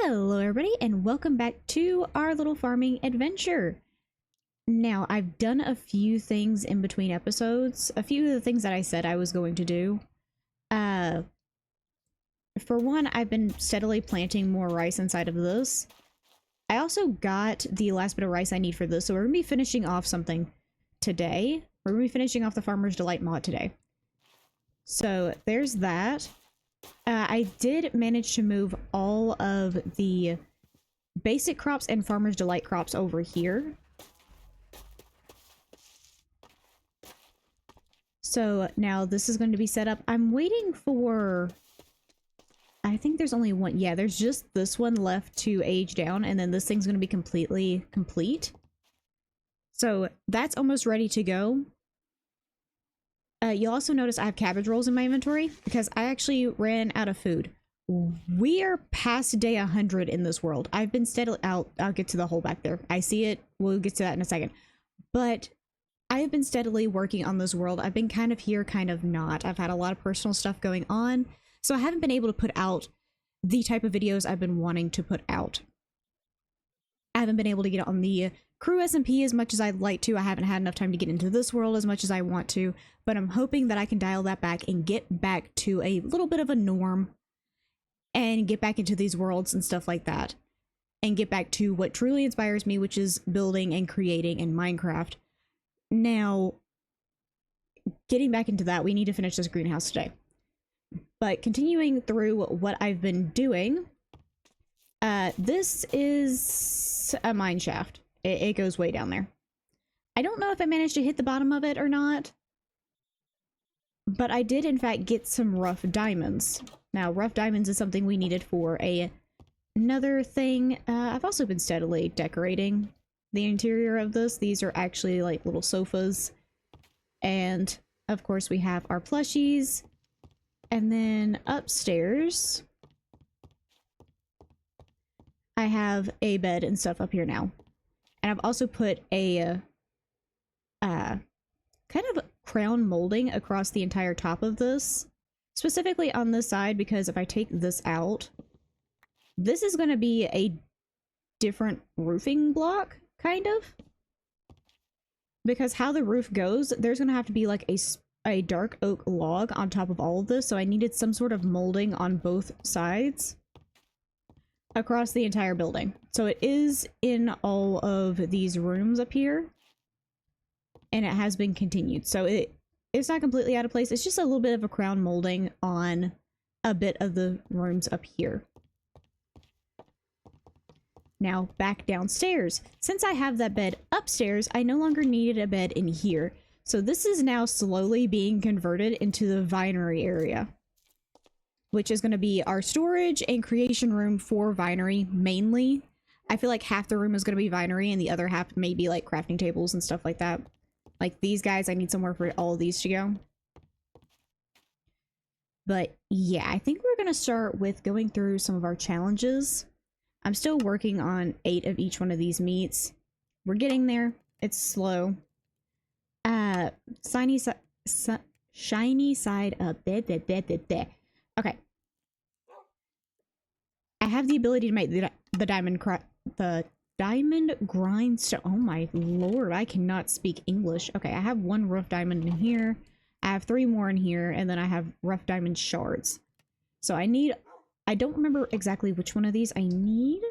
Hello everybody and welcome back to our little farming adventure. Now, I've done a few things in between episodes, a few of the things that I said I was going to do. For one, I've been steadily planting more rice inside of this. I also got the last bit of rice I need for this, so we're going to be finishing off something today. We're going to be finishing off the Farmer's Delight mod today. So there's that. I did manage to move all of the basic crops and Farmer's Delight crops over here. So now this is going to be set up. I'm waiting for... I think there's only one. Yeah, there's just this one left to age down, and then this thing's going to be completely complete. So that's almost ready to go. You'll also notice I have cabbage rolls in my inventory because I actually ran out of food. We are past day 100 in this world. I've been steadily... I'll get to the hole back there. I see it. We'll get to that in a second. But I have been steadily working on this world. I've been kind of here, kind of not. I've had a lot of personal stuff going on. So I haven't been able to put out the type of videos I've been wanting to put out. I haven't been able to get on the crew SMP as much as I'd like to. I haven't had enough time to get into this world as much as I want to, but I'm hoping that I can dial that back and get back to a little bit of a norm and get back into these worlds and stuff like that and get back to what truly inspires me, which is building and creating in Minecraft. Now, getting back into that, we need to finish this greenhouse today. But continuing through what I've been doing, this is a mine shaft. It goes way down there. I don't know if I managed to hit the bottom of it or not, but I did in fact get some rough diamonds. Now, rough diamonds is something we needed for another thing. I've also been steadily decorating the interior of this. These are actually like little sofas. And of course we have our plushies. And then upstairs, I have a bed and stuff up here now. And I've also put a kind of crown molding across the entire top of this, specifically on this side, because if I take this out, this is going to be a different roofing block, kind of. Because how the roof goes, there's going to have to be like a dark oak log on top of all of this, so I needed some sort of molding on both sides across the entire building. So it is in all of these rooms up here, and it has been continued. So it's not completely out of place. It's just a little bit of a crown molding on a bit of the rooms up here. Now back downstairs. Since I have that bed upstairs, I no longer needed a bed in here. So this is now slowly being converted into the vinery area, which is going to be our storage and creation room for vinery mainly. I feel like half the room is going to be vinery and the other half maybe like crafting tables and stuff like that. Like these guys, I need somewhere for all of these to go. But yeah, I think we're going to start with going through some of our challenges. I'm still working on 8 of each one of these meats. We're getting there. It's slow. Shiny side up. Okay. I have the ability to make the diamond grindstone. Oh my lord, I cannot speak English. Okay, I have 1 rough diamond in here. I have 3 more in here, and then I have rough diamond shards. So I don't remember exactly which one of these I need.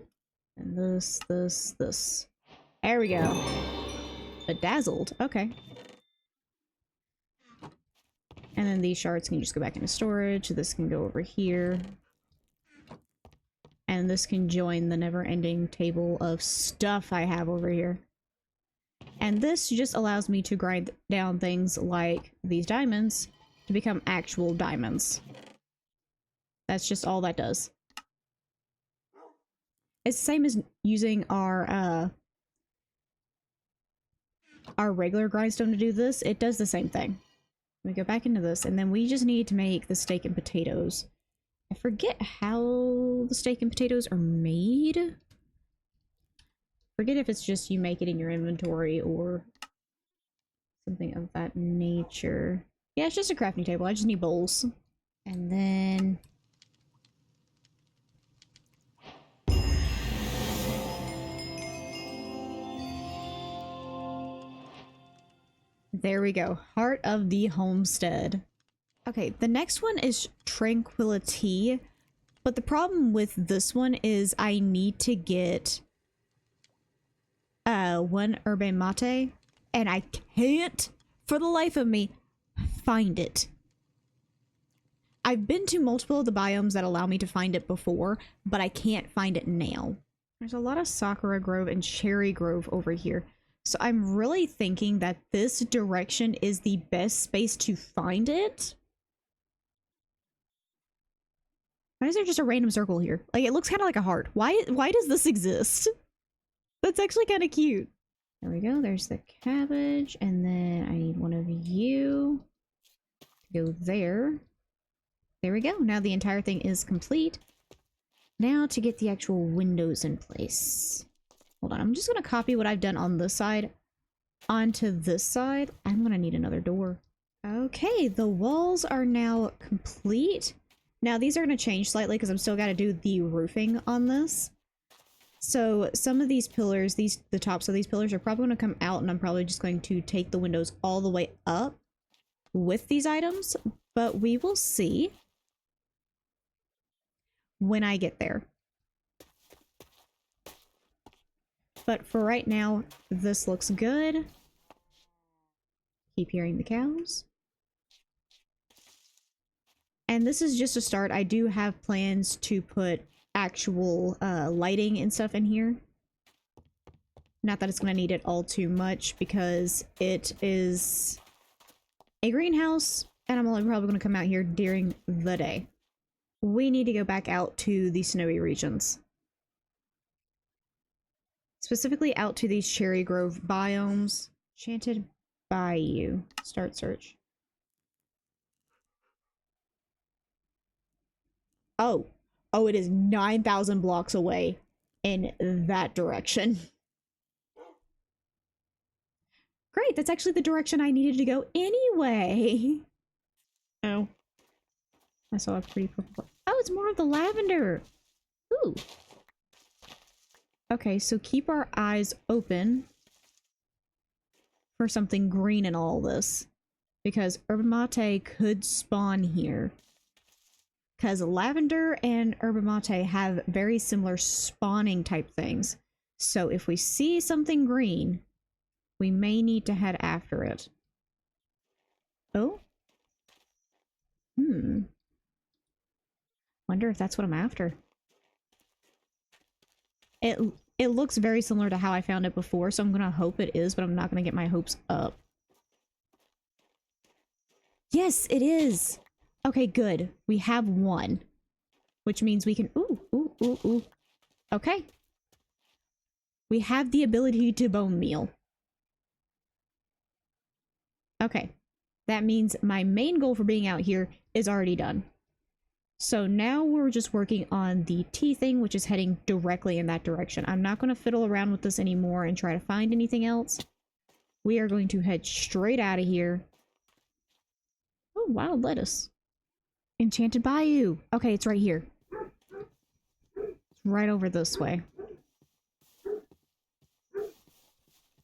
And this. There we go. Bedazzled. Okay. And then these shards can just go back into storage. This can go over here. And this can join the never-ending table of stuff I have over here. And this just allows me to grind down things like these diamonds to become actual diamonds. That's just all that does. It's the same as using our regular grindstone to do this. It does the same thing. We go back into this, and then we just need to make the steak and potatoes. I forget how the steak and potatoes are made. Forget if it's just you make it in your inventory or something of that nature. Yeah, it's just a crafting table. I just need bowls. And then There we go. Heart of the Homestead. Okay, the next one is Tranquility. But the problem with this one is I need to get one yerba mate, and I can't for the life of me find it. I've been to multiple of the biomes that allow me to find it before, but I can't find it now. There's a lot of Sakura Grove and Cherry Grove over here. So I'm really thinking that this direction is the best space to find it. Why is there just a random circle here? Like, it looks kind of like a heart. Why does this exist? That's actually kind of cute. There we go. There's the cabbage. And then I need one of you to go there. There we go. Now the entire thing is complete. Now to get the actual windows in place. Hold on. I'm just going to copy what I've done on this side onto this side. I'm going to need another door. Okay. The walls are now complete. Now these are going to change slightly because I'm still got to do the roofing on this. So some of these pillars, the tops of these pillars are probably going to come out, and I'm probably just going to take the windows all the way up with these items, but we will see when I get there. But for right now, this looks good. Keep hearing the cows. And this is just a start. I do have plans to put actual lighting and stuff in here. Not that it's going to need it all too much, because it is a greenhouse, and I'm only probably going to come out here during the day. We need to go back out to the snowy regions. Specifically out to these Cherry Grove biomes. Enchanted Bayou. Start search. Oh, it is 9,000 blocks away in that direction. Great, that's actually the direction I needed to go anyway. Oh. I saw a pretty purple. Oh, it's more of the lavender. Ooh. Okay, so keep our eyes open for something green in all this. Because yerba mate could spawn here. Because lavender and yerba mate have very similar spawning type things. So if we see something green, we may need to head after it. Oh? Wonder if that's what I'm after. It looks very similar to how I found it before, so I'm gonna hope it is, but I'm not gonna get my hopes up. Yes, it is! Okay, good. We have one. Which means we can... Ooh. Okay. We have the ability to bone meal. Okay. That means my main goal for being out here is already done. So now we're just working on the tea thing, which is heading directly in that direction. I'm not going to fiddle around with this anymore and try to find anything else. We are going to head straight out of here. Oh, wild lettuce. Enchanted Bayou. Okay, it's right here. It's right over this way.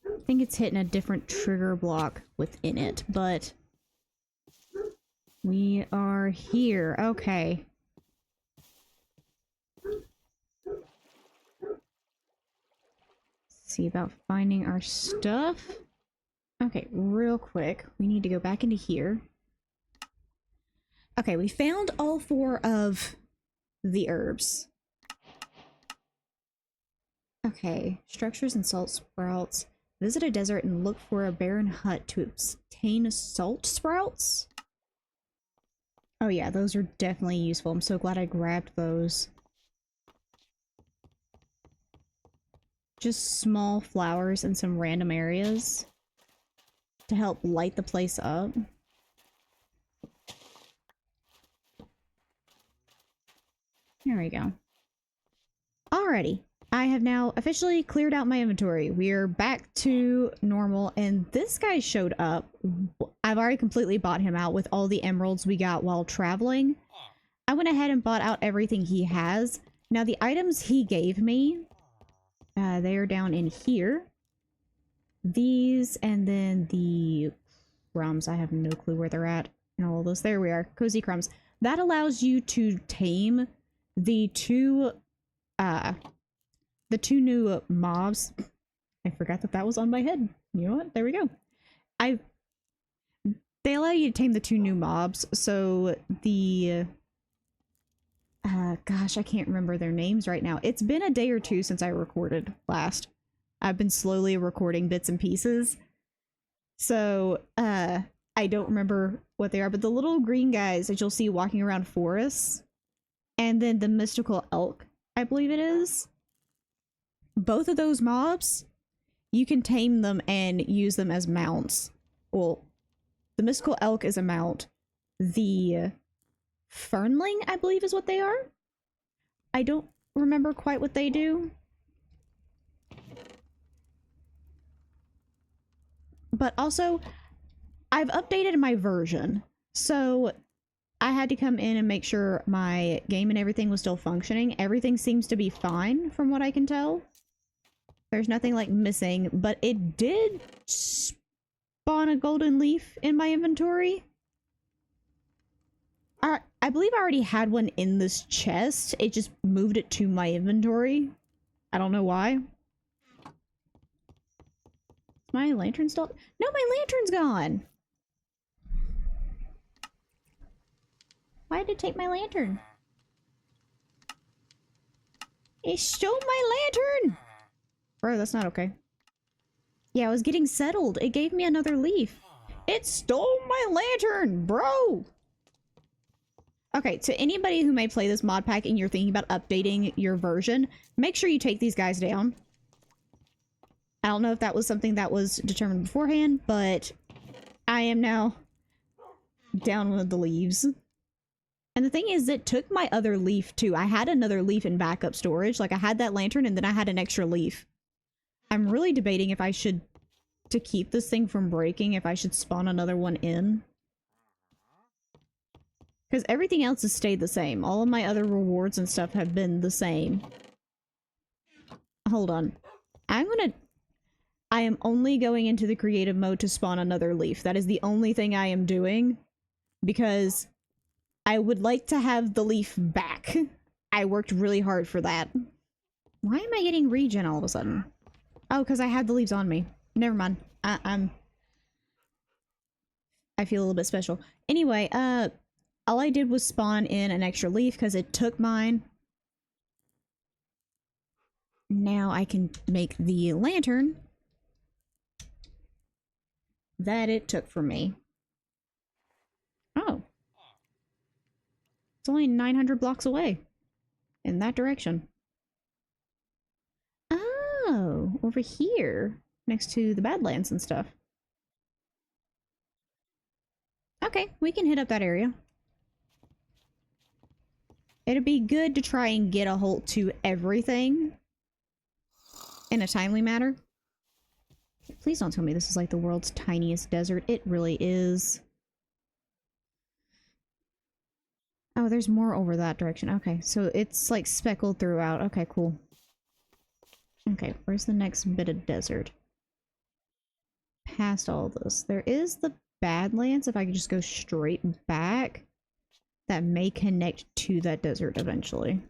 I think it's hitting a different trigger block within it, but we are here. Okay. See about finding our stuff. Okay, real quick. We need to go back into here. Okay, we found all 4 of the herbs. Okay, structures and salt sprouts. Visit a desert and look for a barren hut to obtain salt sprouts. Oh yeah, those are definitely useful. I'm so glad I grabbed those. Just small flowers in some random areas to help light the place up. There we go. Alrighty. I have now officially cleared out my inventory. We're back to normal, and this guy showed up. I've already completely bought him out with all the emeralds we got while traveling. I went ahead and bought out everything he has. Now, the items he gave me, they are down in here. These, and then the crumbs. I have no clue where they're at in all of this. There we are. Cozy crumbs. That allows you to tame the two new mobs. I forgot that that was on my head. You know what? There we go. They allow you to tame the two new mobs. So the gosh, I can't remember their names right now. It's been a day or two since I recorded last. I've been slowly recording bits and pieces. So, I don't remember what they are, but the little green guys that you'll see walking around forests, and then the mystical elk, I believe it is. Both of those mobs, you can tame them and use them as mounts. Well, the mystical elk is a mount. The fernling, I believe, is what they are. I don't remember quite what they do. But also, I've updated my version. So I had to come in and make sure my game and everything was still functioning. Everything seems to be fine from what I can tell. There's nothing like missing, but it did spawn a golden leaf in my inventory. I believe I already had one in this chest. It just moved it to my inventory. I don't know why. Is my lantern still? No, my lantern's gone. Why did it take my lantern? It stole my lantern! Bro, that's not okay. Yeah, I was getting settled. It gave me another leaf. It stole my lantern, bro! Okay, to anybody who may play this mod pack and you're thinking about updating your version, make sure you take these guys down. I don't know if that was something that was determined beforehand, but I am now down with the leaves. And the thing is, it took my other leaf too. I had another leaf in backup storage. Like, I had that lantern and then I had an extra leaf. I'm really debating if I should, to keep this thing from breaking, if I should spawn another one in. Because everything else has stayed the same. All of my other rewards and stuff have been the same. Hold on. I am only going into the creative mode to spawn another leaf. That is the only thing I am doing. Because I would like to have the leaf back. I worked really hard for that. Why am I getting regen all of a sudden? Oh, because I had the leaves on me. Never mind. I feel a little bit special. Anyway, all I did was spawn in an extra leaf because it took mine. Now I can make the lantern that it took from me. Oh. It's only 900 blocks away. In that direction. Oh, over here. Next to the Badlands and stuff. Okay, we can hit up that area. It'd be good to try and get a hold to everything in a timely manner. Please don't tell me this is like the world's tiniest desert. It really is. Oh, there's more over that direction. Okay, so it's like speckled throughout. Okay, cool. Okay, where's the next bit of desert? Past all this. There is the Badlands, if I could just go straight back. That may connect to that desert eventually.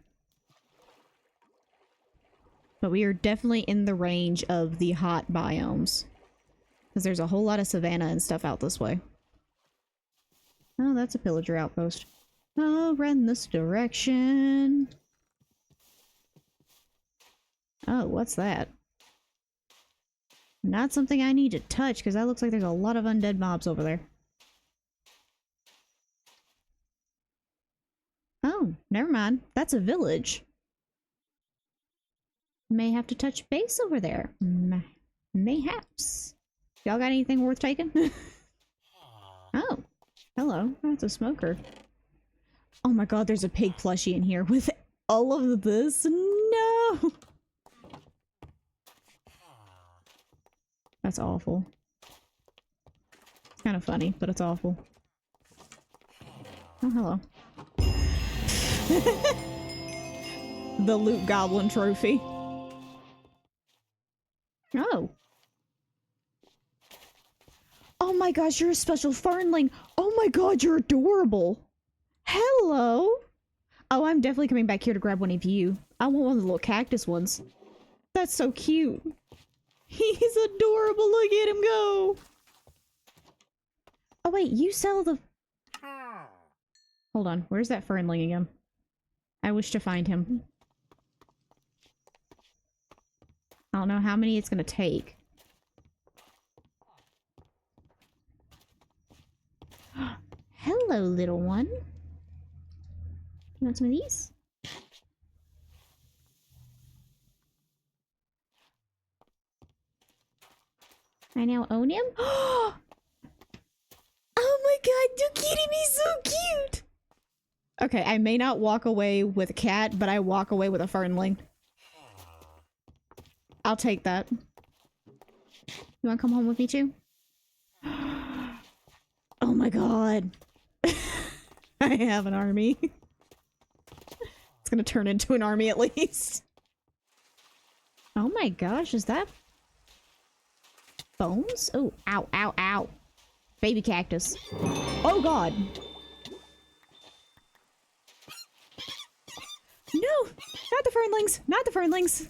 But we are definitely in the range of the hot biomes. Because there's a whole lot of savanna and stuff out this way. Oh, that's a pillager outpost. Oh, run this direction. Oh, what's that? Not something I need to touch, because that looks like there's a lot of undead mobs over there. Oh, never mind. That's a village. May have to touch base over there. Mayhaps. Y'all got anything worth taking? Oh, hello. That's a smoker. Oh my god, there's a pig plushie in here with all of this. No! That's awful. It's kind of funny, but it's awful. Oh, hello. The loot goblin trophy. Oh. Oh my gosh, you're a special fernling. Oh my god, you're adorable. Hello. Oh, I'm definitely coming back here to grab one of you. I want one of the little cactus ones. That's so cute. He's adorable. Look at him go. Oh wait, you sell the... Hold on, where's that fernling again? I wish to find him. I don't know how many it's gonna take. Hello, little one. You want some of these? I now own him? Oh my god, Tokimi is so cute! Okay, I may not walk away with a cat, but I walk away with a fernling. I'll take that. You wanna come home with me too? Oh my god. I have an army. It's gonna turn into an army at least. Oh my gosh, is that bones? Oh, ow, ow, ow. Baby cactus. Oh god. No! Not the fernlings! Not the fernlings!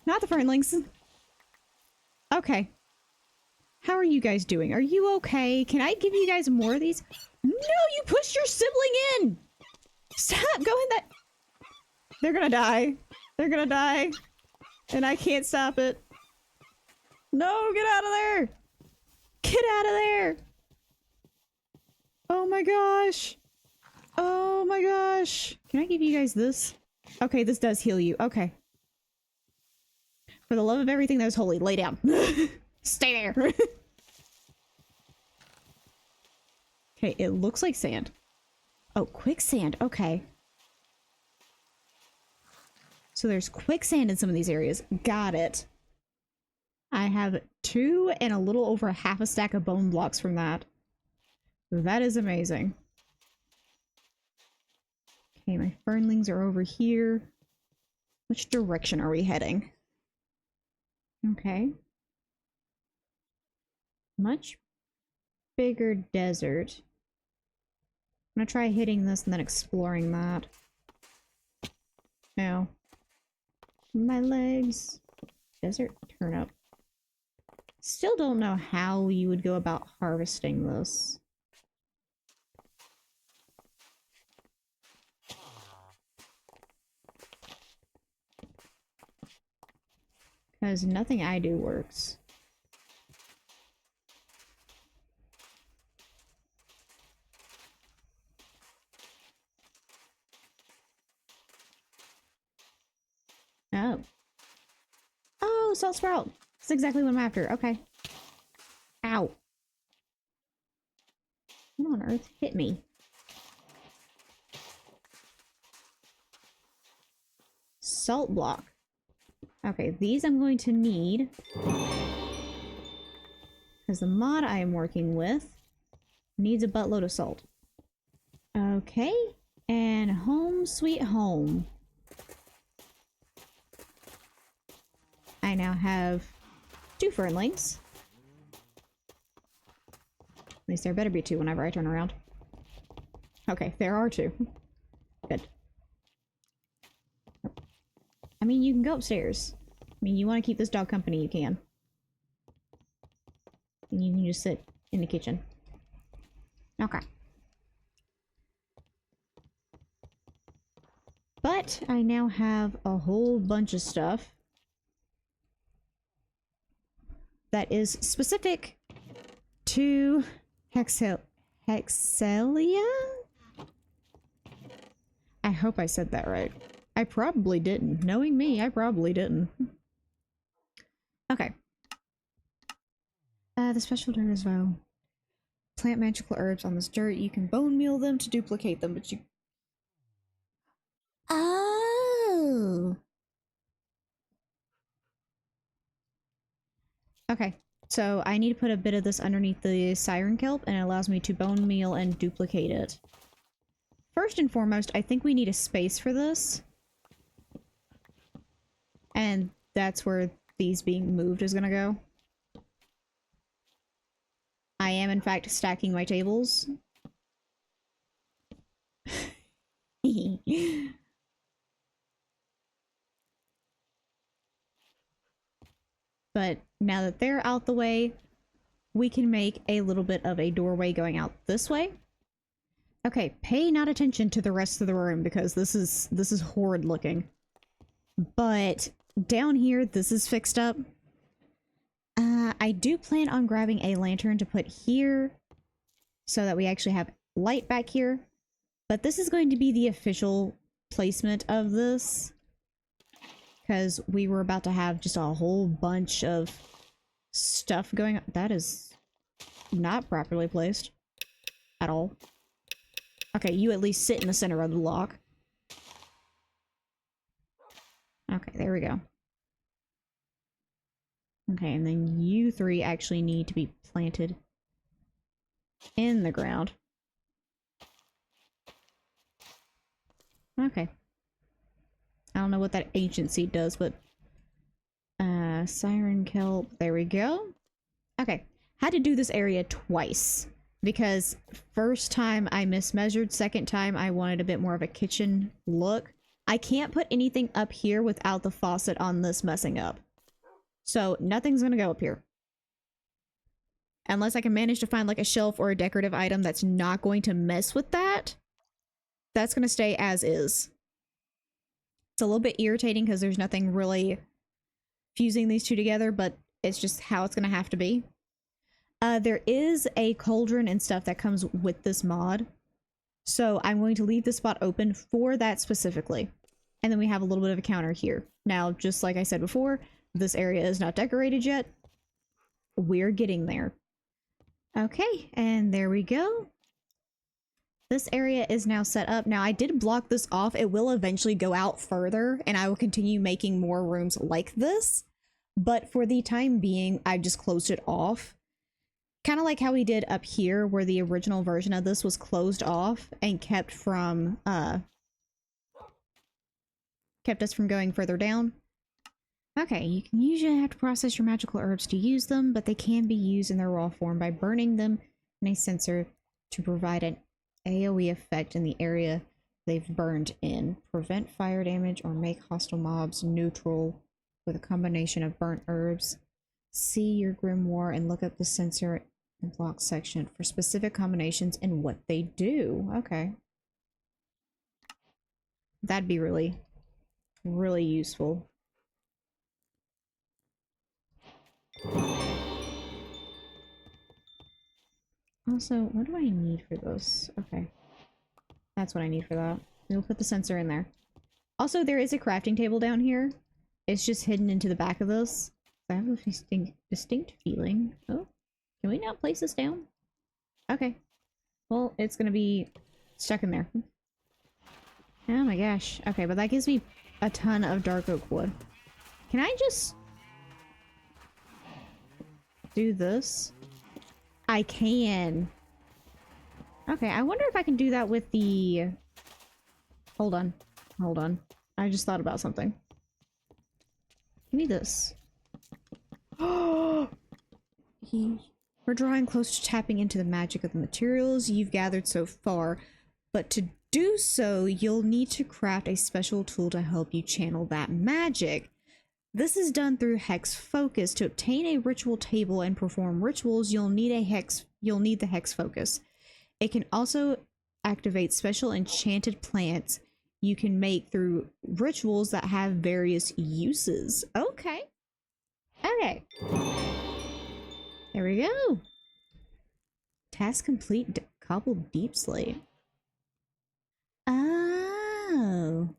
Not the fernlings! Okay. How are you guys doing? Are you okay? Can I give you guys more of these? No, you pushed your sibling in! Stop going that... They're gonna die. They're gonna die. And I can't stop it. No, get out of there! Get out of there! Oh my gosh! Oh my gosh! Can I give you guys this? Okay, this does heal you. Okay. For the love of everything that is holy, lay down. Stay there! Okay, it looks like sand. Oh, quicksand. Okay. So there's quicksand in some of these areas. Got it. I have 2 and a little over half a stack of bone blocks from that. That is amazing. Okay, my fernlings are over here. Which direction are we heading? Okay. Much bigger desert. I'm gonna try hitting this and then exploring that. Ow. My legs. Desert turnip. Still don't know how you would go about harvesting this. Because nothing I do works. Oh. Oh, salt sprout! That's exactly what I'm after. Okay. Ow. What on earth hit me? Salt block. Okay, these I'm going to need. Because the mod I am working with needs a buttload of salt. Okay. And home sweet home. I now have 2 fernlings. At least there better be 2 whenever I turn around. Okay, there are 2. Good. I mean, you can go upstairs. I mean, you want to keep this dog company, you can. And you can just sit in the kitchen. Okay. But I now have a whole bunch of stuff that is specific to Hexalia? I hope I said that right. I probably didn't. Knowing me, I probably didn't. Okay. The special dirt as well. Plant magical herbs on this dirt. You can bone meal them to duplicate them, but you... Oh! Okay. So I need to put a bit of this underneath the siren kelp, and it allows me to bone meal and duplicate it. First and foremost, I think we need a space for this. And that's where these being moved is gonna go. I I am in fact stacking my tables. But now that they're out the way, we can make a little bit of a doorway going out this way. Okay, pay not attention to the rest of the room because this is horrid looking. But down here, this is fixed up. I do plan on grabbing a lantern to put here so that we actually have light back here. But this is going to be the official placement of this because we were about to have just a whole bunch of stuff going on. That is not properly placed at all. Okay, you at least sit in the center of the lock. Okay, there we go. Okay, and then you three actually need to be planted in the ground. Okay. I don't know what that ancient seed does, but siren kelp, there we go. Okay, had to do this area twice because first time I mismeasured, second time I wanted a bit more of a kitchen look. I can't put anything up here without the faucet on this messing up. So nothing's gonna go up here. Unless I can manage to find like a shelf or a decorative item that's not going to mess with that. That's gonna stay as is. It's a little bit irritating because there's nothing really fusing these two together, but it's just how it's gonna have to be. There is a cauldron and stuff that comes with this mod. So I'm going to leave the spot open for that specifically. And then we have a little bit of a counter here. Now, just like I said before, this area is not decorated yet. We're getting there. Okay, and there we go. This area is now set up. Now, I did block this off. It will eventually go out further, and I will continue making more rooms like this. But for the time being, I just closed it off. Kind of like how we did up here, where the original version of this was closed off and kept us from going further down. Okay, you can usually have to process your magical herbs to use them, but they can be used in their raw form by burning them in a censer to provide an AoE effect in the area they've burned in. Prevent fire damage or make hostile mobs neutral with a combination of burnt herbs. See your grimoire and look up the censer and block section for specific combinations and what they do. Okay. That'd be really, really useful. Also, what do I need for this? Okay. That's what I need for that. We'll put the sensor in there. Also, there is a crafting table down here. It's just hidden into the back of this. I have a distinct feeling. Oh, can we now place this down? Okay. Well, it's gonna be stuck in there. Oh my gosh. Okay, but that gives me a ton of dark oak wood. Can I just do this? I can. Okay, I wonder if I can do that with the... Hold on. Hold on. I just thought about something. Give me this. We're drawing close to tapping into the magic of the materials you've gathered so far, but to do so, you'll need to craft a special tool to help you channel that magic. This is done through Hex Focus. To obtain a ritual table and perform rituals, you'll need the Hex Focus. It can also activate special enchanted plants you can make through rituals that have various uses. Okay. Okay. There we go. Task complete. Cobbled deep slate. Oh.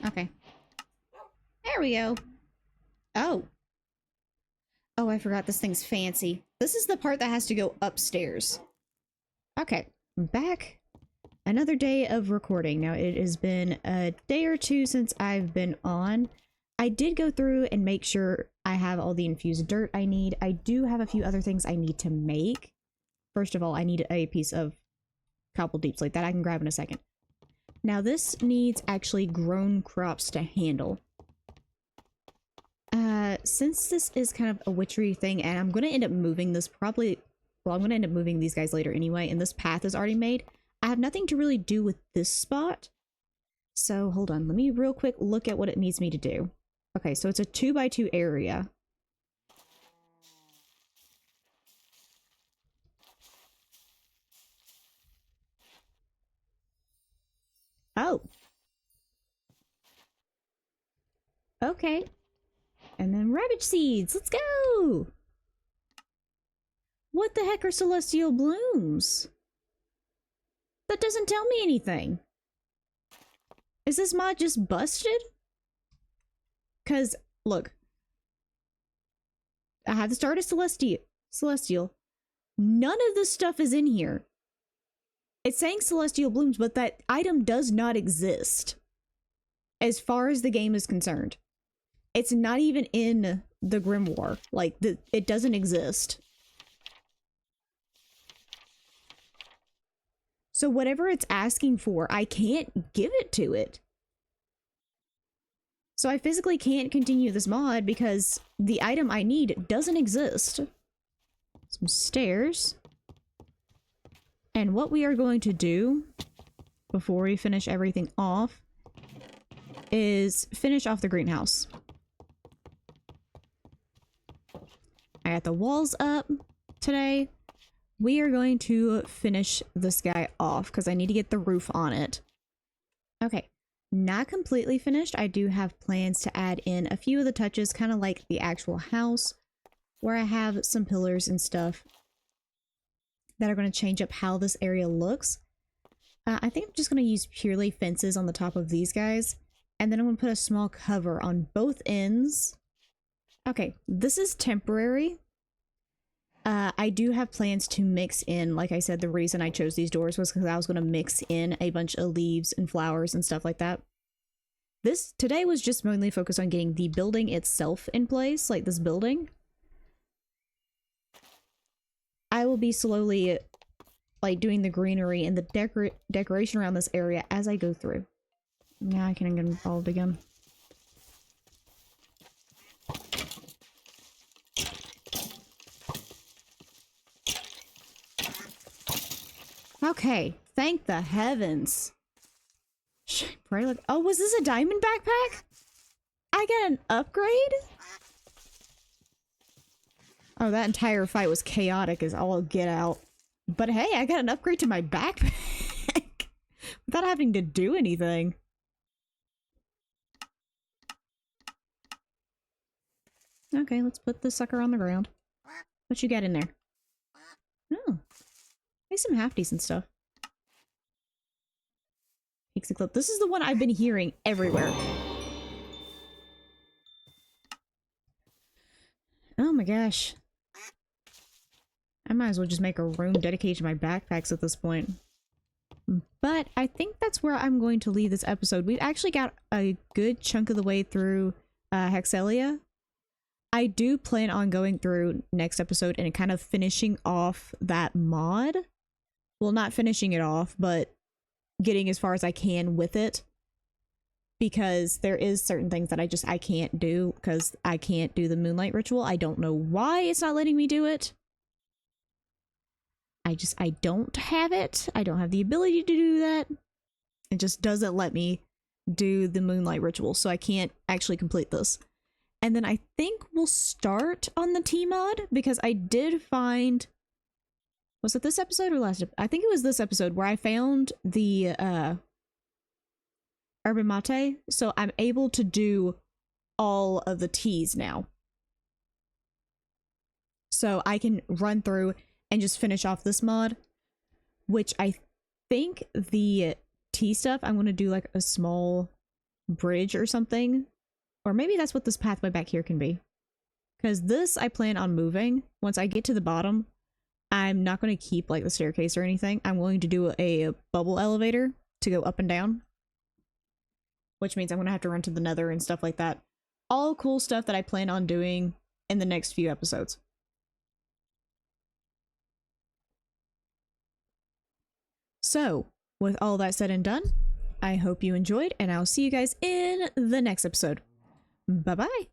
Okay. There we go. Oh. Oh, I forgot this thing's fancy. This is the part that has to go upstairs. Okay. I'm back. Another day of recording. Now, it has been a day or two since I've been on. I did go through and make sure I have all the infused dirt I need. I do have a few other things I need to make. First of all, I need a piece of cobbled deep slate that I can grab in a second. Now, this needs actually grown crops to handle. since this is kind of a witchery thing, and I'm going to end up moving this probably, well, I'm going to end up moving these guys later anyway, and this path is already made, I have nothing to really do with this spot. So hold on, let me real quick look at what it needs me to do. Okay, so it's a 2x2 area. Oh. Okay. And then rabbit seeds. Let's go! What the heck are celestial blooms? That doesn't tell me anything. Is this mod just busted? Because, look. I have the start of Celestial. None of this stuff is in here. It's saying celestial blooms, but that item does not exist. As far as the game is concerned. It's not even in the grimoire. Like, it doesn't exist. So whatever it's asking for, I can't give it to it. So I physically can't continue this mod because the item I need doesn't exist. Some stairs. And what we are going to do before we finish everything off is finish off the greenhouse. I got the walls up today. We are going to finish this guy off because I need to get the roof on it. Okay, not completely finished. I do have plans to add in a few of the touches, kind of like the actual house, where I have some pillars and stuff that are going to change up how this area looks. I think I'm just going to use purely fences on the top of these guys, and then I'm going to put a small cover on both ends. Okay, this is temporary. I do have plans to mix in, like I said, the reason I chose these doors was because I was going to mix in a bunch of leaves and flowers and stuff like that. This today was just mainly focused on getting the building itself in place, like this building. I will be slowly, like, doing the greenery and the decoration around this area as I go through. Now I can get involved again. Okay, thank the heavens. Pray look. Oh, was this a diamond backpack? I got an upgrade? Oh, that entire fight was chaotic as all get out. But hey, I got an upgrade to my backpack without having to do anything. Okay, let's put this sucker on the ground. What you got in there? Oh. There's some half decent stuff. Pixie clip. This is the one I've been hearing everywhere. Oh my gosh. I might as well just make a room dedicated to my backpacks at this point. But I think that's where I'm going to leave this episode. We've actually got a good chunk of the way through Hexelia. I do plan on going through next episode and kind of finishing off that mod. Well, not finishing it off, but getting as far as I can with it. Because there is certain things that I can't do because I can't do the moonlight ritual. I don't know why it's not letting me do it. I don't have it. I don't have the ability to do that. It just doesn't let me do the moonlight ritual, so I can't actually complete this. And then I think we'll start on the T mod because I did find, was it this episode or last? I think it was this episode where I found the Urban Mate, so I'm able to do all of the teas now. So I can run through and just finish off this mod, which I think the tea stuff, I'm going to do like a small bridge or something. Or maybe that's what this pathway back here can be. Because this I plan on moving. Once I get to the bottom, I'm not going to keep like the staircase or anything. I'm going to do a bubble elevator to go up and down. Which means I'm going to have to run to the nether and stuff like that. All cool stuff that I plan on doing in the next few episodes. So, with all that said and done, I hope you enjoyed, and I'll see you guys in the next episode. Bye-bye!